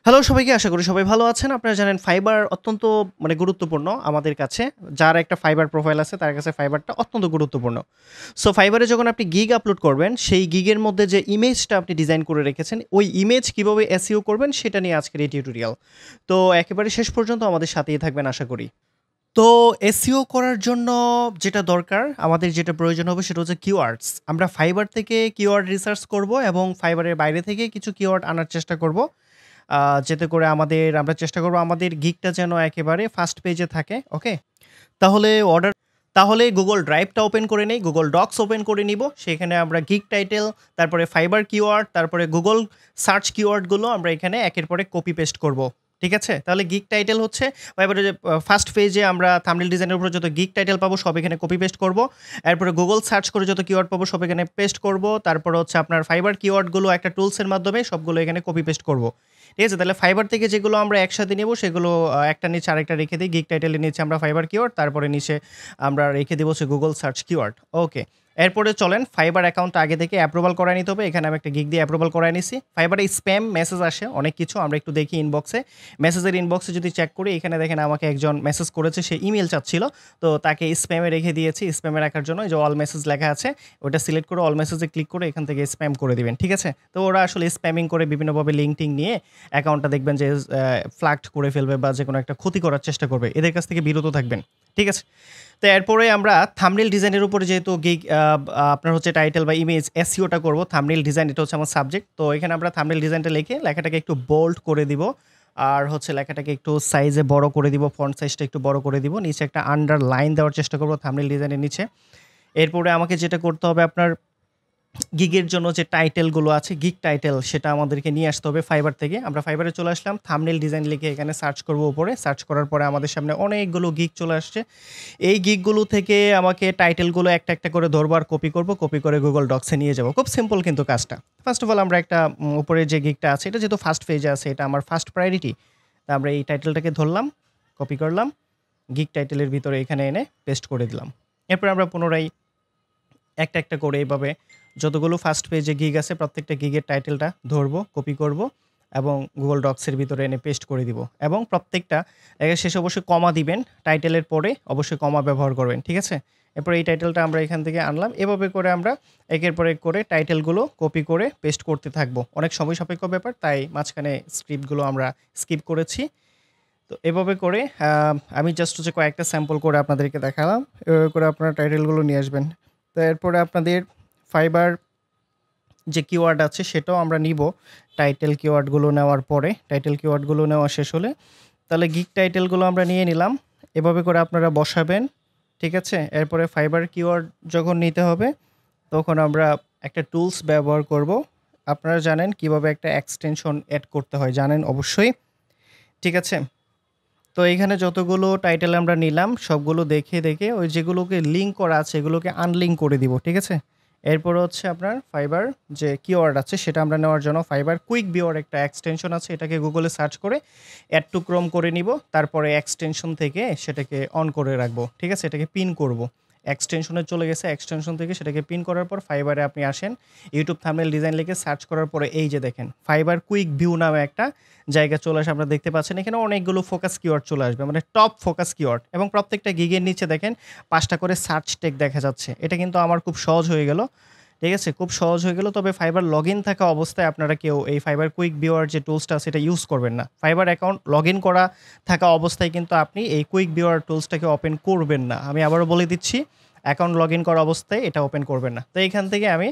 Hello সবাইকে, আশা করি সবাই ভালো আছেন। আপনারা জানেন ফাইবার অত্যন্ত গুরুত্বপূর্ণ আমাদের কাছে। যার একটা ফাইবার প্রোফাইল আছে তার কাছে ফাইবারটা অত্যন্ত গুরুত্বপূর্ণ। সো ফাইবারে যখন আপনি গিগ আপলোড করবেন, সেই গিগের মধ্যে যে ইমেজটা আপনি ডিজাইন করে রেখেছেন, ওই ইমেজ কিভাবে এসইও করবেন সেটা নিয়ে আজকের এই টিউটোরিয়াল। তো একেবারে শেষ পর্যন্ত আমাদের সাথেই থাকবেন আশা করি। তো এসইও করার জন্য যেটা দরকার, আমাদের যেটা প্রয়োজন হবে সেটা হচ্ছে কিওয়ার্ডস। আমরা ফাইবার থেকে কিওয়ার্ড রিসার্চ করব এবং ফাইবারের বাইরে থেকে কিছু কিওয়ার্ড আনার চেষ্টা করব। যাতে করে আমরা চেষ্টা করব আমাদের গিগটা যেন একেবারে ফার্স্ট পেজে থাকে। ওকে? তাহলে অর্ডার তাহলে Google ড্রাইভটা ওপেন করে নেই, Google ডক্স ওপেন করে নিব। সেখানে আমরা গিগ টাইটেল, তারপরে ফাইবার কিওয়ার্ড, তারপরে Google সার্চ কিওয়ার্ডগুলো আমরা এখানে একের পর এক কপি পেস্ট করব। ঠিক আছে? তাহলে গিগ টাইটেল হচ্ছে ফাইবারে যে ফার্স্ট পেজে আমরা থাম্বনেল ডিজাইনের উপরে যত গিগ টাইটেল পাবো সব এখানে কপি পেস্ট করব। এরপরে Google সার্চ করে যত কিওয়ার্ড পাবো সব এখানে পেস্ট করব। তারপরে হচ্ছে আপনার ফাইবার কিওয়ার্ডগুলো একটা টুলসের মাধ্যমে সবগুলো এখানে কপি পেস্ট করব। ঠিক আছে? তাহলে ফাইবার থেকে যেগুলো আমরা একসাথে নেব সেগুলো একটার নিচে আরেকটা রেখে দিই। গিগ টাইটেলের নিচে আমরা ফাইবার কিওয়ার্ড, তারপরে নিচে আমরা রেখে দেব হচ্ছে Google সার্চ কিওয়ার্ড। ওকে। এরপরে চলেন ফাইবার অ্যাকাউন্ট আগে থেকে অ্যাপ্রুভাল করায় নিতে হবে। এখানে আমি একটা গিগ দিয়ে অ্যাপ্রুভাল করায় নিছি। ফাইবারে স্প্যাম মেসেজ আসে অনেক কিছু। আমরা একটু দেখি ইনবক্সে। মেসেজের ইনবক্সে যদি চেক করি, এখানে দেখেন আমাকে একজন মেসেজ করেছে, সে ইমেইল চাচ্ছিল। তো তাকে স্প্যামে রেখে দিয়েছি। স্প্যামে রাখার জন্য এই যে অল মেসেজ লেখা আছে, ওটা সিলেক্ট করে অল মেসেজে ক্লিক করে এখান থেকে স্প্যাম করে দিবেন। ঠিক আছে? তো ওরা আসলে স্প্যামিং করে বিভিন্নভাবে লিঙ্ক টিঙ্ক নিয়ে অ্যাকাউন্টটা দেখবেন যে ফ্ল্যাগড করে ফেলবে বা যেকোনো একটা ক্ষতি করার চেষ্টা করবে। এদের কাছ থেকে বিরত থাকবেন। ঠিক আছে? তো এরপরে আমরা থাম্বনেল ডিজাইনের উপরে যেহেতু গিগ আপনার হচ্ছে টাইটেল বা ইমেজ এসইওটা করব, থাম্বনেল ডিজাইন এটা হচ্ছে আমার সাবজেক্ট। তো এখানে আমরা থাম্বনেল ডিজাইনটা লিখে লেখাটাকে একটু বোল্ড করে দিব। আর হচ্ছে লেখাটাকে একটু সাইজে বড় করে দিব, ফন্ট সাইজটা একটু বড় করে দিব। নিচে একটা আন্ডারলাইন দেওয়ার চেষ্টা করব থাম্বনেল ডিজাইনের নিচে। এরপরে আমাকে যেটা করতে হবে, আপনার গিগের জন্য যে টাইটেলগুলো আছে, গিগ টাইটেল সেটা আমাদেরকে নিয়ে আসতে হবে ফাইবার থেকে। আমরা ফাইবারে চলে আসলাম, থাম্বনেল ডিজাইন লিখে এখানে সার্চ করব উপরে। সার্চ করার পরে আমাদের সামনে অনেকগুলো গিগ চলে আসছে। এই গিগগুলো থেকে আমাকে টাইটেলগুলো একটা একটা করে ধরবো আর কপি করব। কপি করে Google ডক্সে নিয়ে যাব। খুব সিম্পল কিন্তু কাজটা। ফার্স্ট অফ অল আমরা একটা উপরে যে গিগটা আছে, এটা যেহেতু ফার্স্ট পেজে আছে, এটা আমার ফার্স্ট প্রায়োরিটি। তা আমরা এই টাইটেলটাকে ধরলাম, কপি করলাম, গিগ টাইটেলের ভিতরে এখানে এনে পেস্ট করে দিলাম। এরপর আমরা পুনরায় একটা একটা করে এইভাবে যতগুলো ফার্স্ট পেজে গিগ আছে প্রত্যেকটা গিগের টাইটেলটা ধরবো, কপি করব এবং Google ডক্সের ভিতরে এনে পেস্ট করে দিব। এবং প্রত্যেকটা এর শেষে অবশ্যই কমা দিবেন। টাইটেলের পরে অবশ্যই কমা ব্যবহার করবেন। ঠিক আছে? এরপর এই টাইটেলটা আমরা এখান থেকে আনলাম। এভাবে করে আমরা একের পর এক করে টাইটেলগুলো কপি করে পেস্ট করতে থাকবো। অনেক সময় সাপেক্ষ ব্যাপার, তাই মাঝখানে স্ক্রিপ্টগুলো আমরা স্কিপ করেছি। তো এভাবে করে আমি জাস্ট হচ্ছে কয়েকটা স্যাম্পল করে আপনাদেরকে দেখালাম। এভাবে করে আপনারা টাইটেলগুলো নিয়ে আসবেন। তো এরপরে আপনাদের ফাইবার যে কিওয়ার্ড আছে সেটাও আমরা নিব। টাইটেল কিওয়ার্ডগুলো নেওয়ার পরে, টাইটেল কিওয়ার্ডগুলো নেওয়া শেষ হলে তাহলে গিগ টাইটেলগুলো আমরা নিয়ে নিলাম। এভাবে করে আপনারা বসাবেন। ঠিক আছে? এরপরে ফাইবার কিওয়ার্ড যখন নিতে হবে তখন আমরা একটা টুলস ব্যবহার করব। আপনারা জানেন কিভাবে একটা এক্সটেনশন এড করতে হয়, জানেন অবশ্যই। ঠিক আছে? তো এইখানে যতগুলো টাইটেল আমরা নিলাম সবগুলো দেখে দেখে ওই যেগুলোকে লিঙ্ক করা আছে এগুলোকে আনলিঙ্ক করে দিব। ঠিক আছে? এরপর হচ্ছে আপনার ফাইবার যে কিওয়ার্ড আছে সেটা আমরা নেওয়ার জন্য ফাইবার কুইক ভিউয়ার একটা এক্সটেনশন আছে, এটাকে গুগলে সার্চ করে অ্যাড টু ক্রোম করে নিব। তারপরে এক্সটেনশন থেকে সেটাকে অন করে রাখবো। ঠিক আছে? এটাকে পিন করব। এক্সটেনশনে চলে গেছে, এক্সটেনশন থেকে সেটাকে পিন করার পর ফাইবারে আপনি আসেন, ইউটিউব থাম্বনেল ডিজাইন লিখে সার্চ করার পরে এই যে দেখেন ফাইবার কুইক ভিউ নামে একটা জায়গা চলে আসে। আপনারা দেখতে পাচ্ছেন এখানে অনেকগুলো ফোকাস কিওয়ার্ড চলে আসবে, মানে টপ ফোকাস কিওয়ার্ড। এবং প্রত্যেকটা গিগের নিচে দেখেন 5টা করে সার্চ ট্যাগ দেখা যাচ্ছে। এটা কিন্তু আমার খুব সহজ হয়ে গেল। ঠিক আছে? খুব সহজ হয়ে গেল। তবে ফাইবার লগইন থাকা অবস্থায় আপনারা কেউ এই ফাইবার কুইক ভিউয়ার যে টুলসটা সেটা ইউজ করবেন না। ফাইবার অ্যাকাউন্ট লগইন করা থাকা অবস্থায় কিন্তু আপনি এই কুইক ভিউয়ার টুলসটাকে ওপেন করবেন না। আমি আবারও বলে দিচ্ছি, অ্যাকাউন্ট লগইন করা অবস্থায় এটা ওপেন করবেন না। তো এইখান থেকে আমি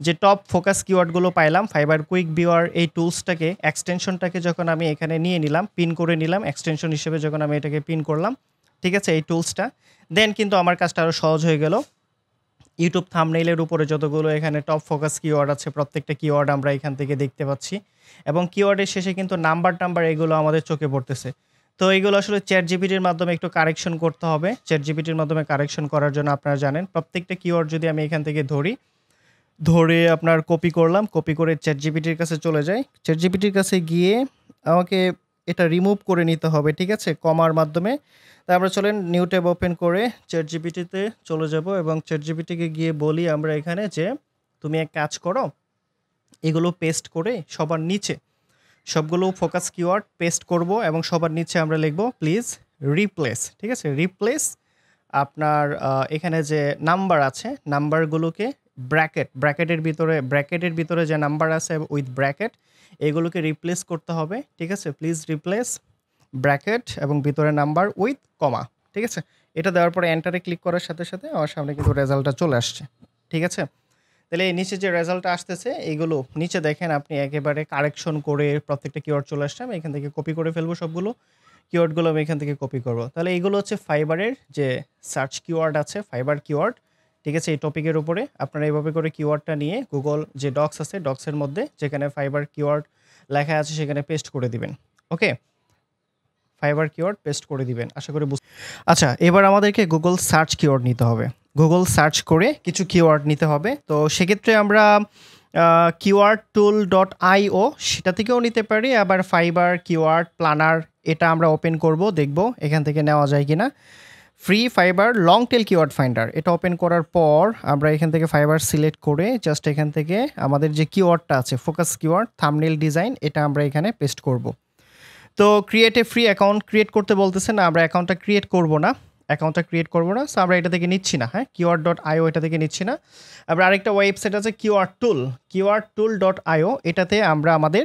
যে টপ ফোকাস কিওয়ার্ডগুলো পাইলাম, ফাইবার কুইক ভিউয়ার এই টুলসটাকে এক্সটেনশনটাকে যখন আমি এখানে নিয়ে নিলাম, পিন করে নিলাম, এক্সটেনশন হিসেবে যখন আমি এটাকে পিন করলাম, ঠিক আছে, এই টুলসটা, দেন কিন্তু আমার কাজটা আরও সহজ হয়ে গেল। ইউটিউব থাম্বনেইলের উপরে যতগুলো এখানে টপ ফোকাস কিওয়ার্ড আছে প্রত্যেকটা কিওয়ার্ড আমরা এখান থেকে দেখতে পাচ্ছি। এবং কিওয়ার্ডের শেষে কিন্তু নাম্বার এগুলো আমাদের চোখে পড়তেছে। তো এইগুলো আসলে চ্যাটজিপিটির মাধ্যমে একটু কারেকশন করতে হবে। চ্যাটজিপিটির মাধ্যমে কারেকশন করার জন্য আপনারা জানেন প্রত্যেকটা কিওয়ার্ড যদি আমি এখান থেকে ধরে আপনার কপি করলাম, কপি করে চ্যাটজিপিটির কাছে চলে যাই। চ্যাটজিপিটির কাছে গিয়ে আমাকে এটা রিমুভ করে নিতে হবে। ঠিক আছে? কমার মাধ্যমে। তারপরে চলেন নিউ ট্যাব ওপেন করে চ্যাটজিপিটিতে চলে যাব এবং চ্যাটজিপিটিকে গিয়ে বলি আমরা এখানে যে তুমি এক কাজ করো, এগুলো পেস্ট করে সবগুলো ফোকাস কিওয়ার্ড পেস্ট করব এবং সবার নিচে আমরা লিখব প্লিজ রিপ্লেস। ঠিক আছে, রিপ্লেস আপনার এখানে যে নাম্বার আছে নাম্বারগুলোকে ব্র্যাকেটের ভিতরে যে নাম্বার আছে উইথ ব্র্যাকেট এগুলোকে রিপ্লেস করতে হবে। ঠিক আছে, প্লিজ রিপ্লেস ব্র্যাকেট এবং ভিতরে নাম্বার উইথ কমা। ঠিক আছে, এটা দেওয়ার পরে এন্টারে ক্লিক করার সাথে সাথে আমার সামনে কিন্তু রেজাল্টটা চলে আসছে। ঠিক আছে, তাহলে এই নিচে যে রেজাল্টটা আসতেছে এইগুলো নিচে দেখেন আপনি একেবারে কারেকশন করে প্রত্যেকটা কিওয়ার্ড চলে আসছে। আমি এখান থেকে কপি করে ফেলবো সবগুলো কিওয়ার্ডগুলো আমি এখান থেকে কপি করব। তাহলে এইগুলো হচ্ছে ফাইবারের যে সার্চ কিওয়ার্ড আছে, ফাইবার কিওয়ার্ড। ঠিক আছে, এই টপিকের উপরে আপনারা এইভাবে করে কিওয়ার্ডটা নিয়ে গুগল যে ডক্স আছে ডক্সের মধ্যে যেখানে ফাইবার কিওয়ার্ড লেখা আছে সেখানে পেস্ট করে দিবেন। ওকে, ফাইবার কিওয়ার্ড পেস্ট করে দিবেন, আশা করি আচ্ছা, এবার আমাদেরকে গুগল সার্চ কিওয়ার্ড নিতে হবে। গুগল সার্চ করে কিছু কিওয়ার্ড নিতে হবে। তো সেক্ষেত্রে আমরা keywordtool.io সেটা থেকেও নিতে পারি, আবার ফাইবার কিওয়ার্ড প্ল্যানার এটা আমরা ওপেন করব, দেখব এখান থেকে নেওয়া যায় কিনা। Free fibre long tail keyword finder এটা ওপেন করার পর আমরা এখান থেকে ফাইবার সিলেক্ট করে জাস্ট এখান থেকে আমাদের যে কিওয়ার্ডটা আছে ফোকাস কিওয়ার্ড থাম্বনেল ডিজাইন এটা আমরা এখানে পেস্ট করব। তো create a free account create করতে বলতেছে না, আমরা অ্যাকাউন্টটা ক্রিয়েট করব না, সো আমরা এটা থেকে নিচ্ছি না। হ্যাঁ, keyword.io এটা থেকে নিচ্ছি না। আমরা আরেকটা ওয়েবসাইট আছে keywordtool.io এটাতে আমরা আমাদের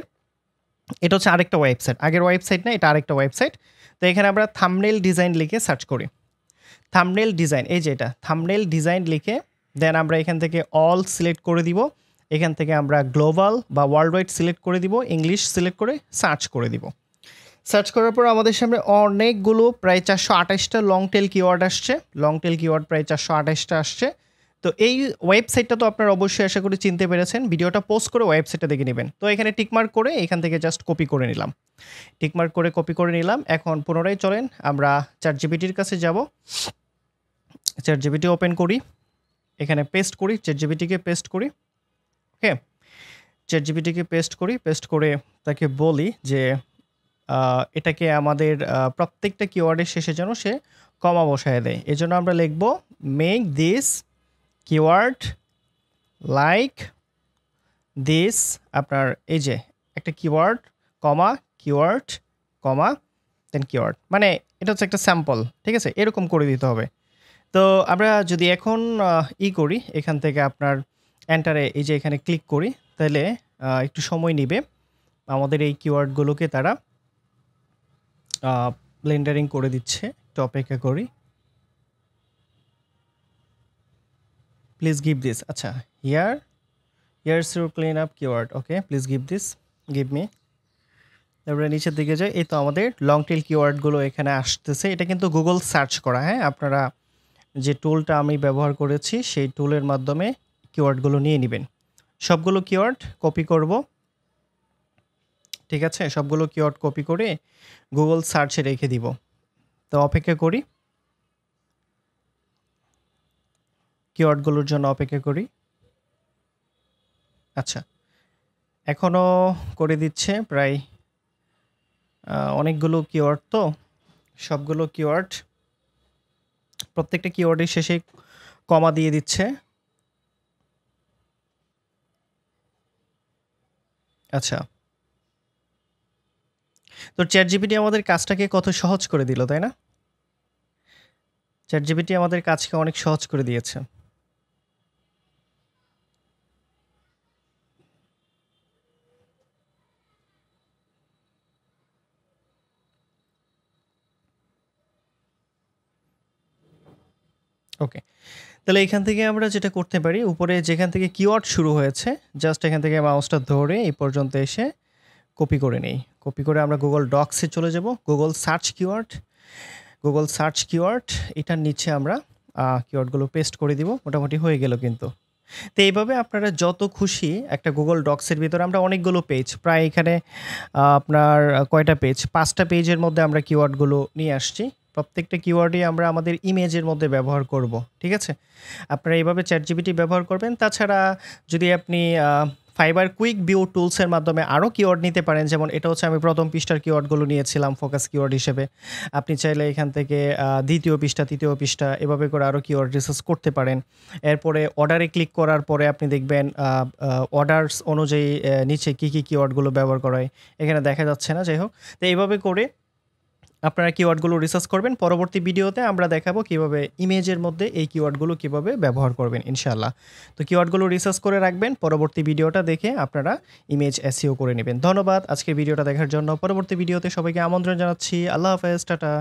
এটা হচ্ছে আরেকটা ওয়েবসাইট, আগের ওয়েবসাইট না, এটা আরেকটা ওয়েবসাইট। তো এখানে আমরা থাম্বনেল ডিজাইন লিখে সার্চ করি। থাম্বনেল ডিজাইন, এই যে এটা থাম্বনেল ডিজাইন লিখে দেন আমরা এখান থেকে অল সিলেক্ট করে দিব। এখান থেকে আমরা গ্লোবাল বা ওয়ার্ল্ড ওয়াইড সিলেক্ট করে দিব, ইংলিশ সিলেক্ট করে সার্চ করে দিব। সার্চ করার পর আমাদের সামনে অনেকগুলো প্রায় 428টা লং টেল কিওয়ার্ড আসছে, লং টেল কিওয়ার্ড প্রায় 428টা আসছে। তো এই ওয়েবসাইটটা তো আপনারা অবশ্যই আশা করি চিনতে পেরেছেন, ভিডিওটা পোস্ট করে ওয়েবসাইটটা দেখে নেবেন। তো এখানে টিকমার্ক করে এখান থেকে জাস্ট কপি করে নিলাম, টিকমার্ক করে কপি করে নিলাম। এখন পুনরায় চলেন আমরা চ্যাটজিপিটির কাছে যাব, চ্যাটজিপিটি ওপেন করি, এখানে পেস্ট করি, চ্যাটজিপিটিকে পেস্ট করি। ওকে, চ্যাটজিপিটিকে পেস্ট করি, পেস্ট করে তাকে বলি যে এটাকে আমাদের প্রত্যেকটা কিওয়ার্ডের শেষে যেন সে কমা বসায় দেয়। এজন্য আমরা লিখব make this keyword like this. আপনার এই যে একটা কিওয়ার্ড কমা দেন কিওয়ার্ড, মানে এটা হচ্ছে একটা স্যাম্পল। ঠিক আছে, এরকম করে দিতে হবে। তো আমরা যদি এখন করি এখান থেকে আপনার এন্টারে এই যে এখানে ক্লিক করি, তাহলে একটু সময় নেবে আমাদের এই কিওয়ার্ডগুলোকে তারা ব্লেন্ডারিং করে দিচ্ছে। একটু অপেক্ষা করি, প্লিজ গিভ দিস। আচ্ছা, here's your clean up keyword. Okay, please give me. তারপরে নিচের দিকে যাই, এই তো আমাদের লং টেল কিওয়ার্ডগুলো এখানে আসতেছে। এটা কিন্তু গুগল সার্চ করা। হ্যাঁ, আপনারা যে টুলটা আমি ব্যবহার করেছি সেই টুলের মাধ্যমে কিওয়ার্ডগুলো নিয়ে নেবেন। সবগুলো কিওয়ার্ড কপি করব। ঠিক আছে, সবগুলো কিওয়ার্ড কপি করে গুগল সার্চে রেখে দিব। তো অপেক্ষা করি, কিওয়ার্ডগুলোর জন্য অপেক্ষা করি। আচ্ছা, এখনও করে দিচ্ছে প্রায় অনেকগুলো কিওয়ার্ড, তো সবগুলো কিওয়ার্ড প্রত্যেকটা কিওয়ার্ডের শেষে কমা দিয়ে দিচ্ছে। আচ্ছা, তো চ্যাটজিপিটি আমাদের কাজটাকে কত সহজ করে দিল, তাই না? চ্যাটজিপিটি আমাদের কাজকে অনেক সহজ করে দিয়েছে। ওকে, তাহলে এখান থেকে আমরা যেটা করতে পারি, উপরে যেখান থেকে কিওয়ার্ড শুরু হয়েছে জাস্ট এখান থেকে মাউসটা ধরে এই পর্যন্ত এসে কপি করে নেই। কপি করে আমরা গুগল ডক্সে চলে যাব, গুগল সার্চ কিওয়ার্ড এটার নিচে আমরা কিওয়ার্ডগুলো পেস্ট করে দিব। মোটামুটি হয়ে গেল কিন্তু। তো এইভাবে আপনারা যত খুশি একটা গুগল ডক্সের ভিতরে আমরা অনেকগুলো পেজ, প্রায় এখানে আপনার কয়টা পেজ, 5টা পেজের মধ্যে আমরা কিওয়ার্ডগুলো নিয়ে আসছি। প্রত্যেকটা কিওয়ার্ডই আমরা আমাদের ইমেজের মধ্যে ব্যবহার করব। ঠিক আছে, আপনারা এইভাবে চ্যাটজিপিটি ব্যবহার করবেন। তাছাড়া যদি আপনি ফাইবার কুইক ভিউ টুলসের মাধ্যমে আরও কিওয়ার্ড নিতে পারেন। যেমন এটা হচ্ছে আমি প্রথম পৃষ্ঠার কিওয়ার্ডগুলো নিয়েছিলাম ফোকাস কিওয়ার্ড হিসেবে। আপনি চাইলে এখান থেকে দ্বিতীয় পৃষ্ঠা, তৃতীয় পৃষ্ঠা এভাবে করে আরও কিওয়ার্ড রিসার্চ করতে পারেন। এরপরে অর্ডারে ক্লিক করার পরে আপনি দেখবেন অর্ডারস অনুযায়ী নিচে কী কী কিওয়ার্ডগুলো ব্যবহার করা হয় এখানে দেখা যাচ্ছে না, যাই হোক। তো এইভাবে করে আপনারা কিওয়ার্ডগুলো রিসার্চ করবেন। পরবর্তী ভিডিওতে আমরা দেখাবো কিভাবে ইমেজের মধ্যে এই কিওয়ার্ডগুলো কিভাবে ব্যবহার করবেন ইনশাআল্লাহ। তো কিওয়ার্ডগুলো রিসার্চ করে রাখবেন, পরবর্তী ভিডিওটা দেখে আপনারা ইমেজ এসইও করে নেবেন। ধন্যবাদ আজকের ভিডিওটা দেখার জন্য। পরবর্তী ভিডিওতে সবাইকে আমন্ত্রণ জানাচ্ছি। আল্লাহ হাফেজ, টাটা।